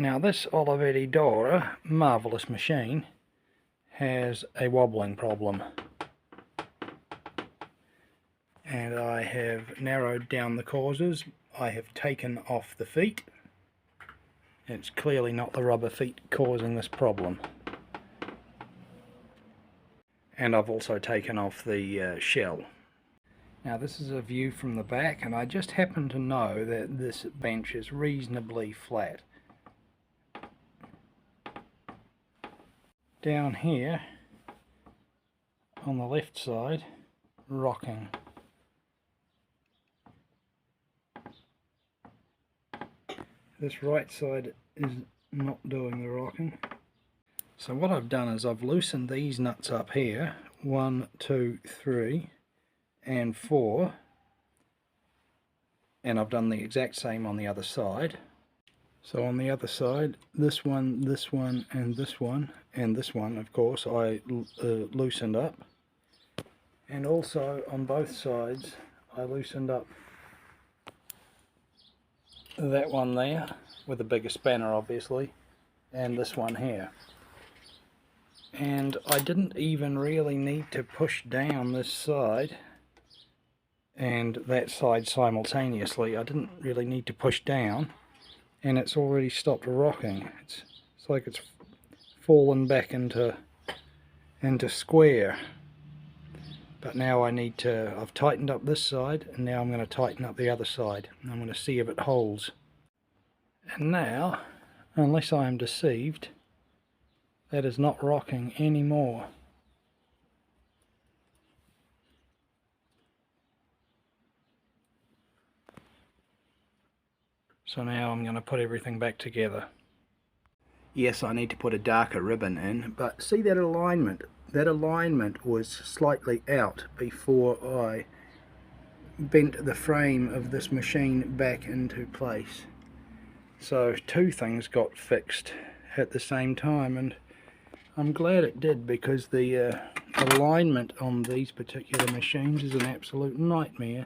Now this Olivetti Dora, marvellous machine, has a wobbling problem. And I have narrowed down the causes. I have taken off the feet. It's clearly not the rubber feet causing this problem. And I've also taken off the shell. Now this is a view from the back, and I just happen to know that this bench is reasonably flat. Down here on the left side, rocking. This right side is not doing the rocking. So what I've done is I've loosened these nuts up here, 1, 2, 3 and 4, and I've done the exact same on the other side. So on the other side, this one, and this one, and this one, of course, I loosened up. And also on both sides, I loosened up that one there, with a bigger spanner obviously, and this one here. And I didn't even really need to push down this side and that side simultaneously. I didn't really need to push down, and it's already stopped rocking. It's like it's fallen back into square. But now I've tightened up this side, and now I'm going to tighten up the other side, and I'm going to see if it holds. And now, unless I am deceived, that is not rocking anymore. So now I'm going to put everything back together. Yes, I need to put a darker ribbon in, but see that alignment? That alignment was slightly out before I bent the frame of this machine back into place. So two things got fixed at the same time, and I'm glad it did, because the alignment on these particular machines is an absolute nightmare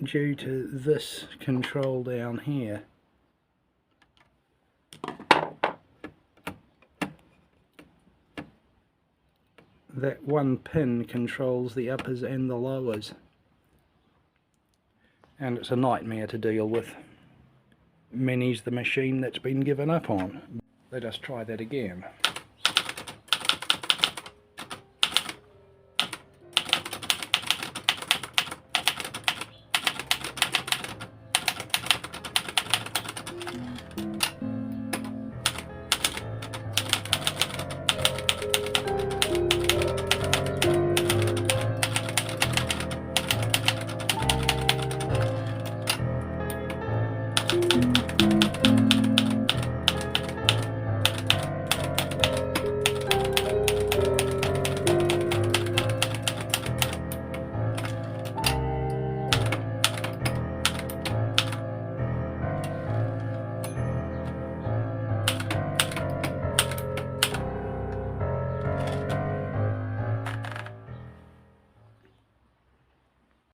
due to this control down here. That one pin controls the uppers and the lowers, and it's a nightmare to deal with. Many's the machine that's been given up on. Let us try that again.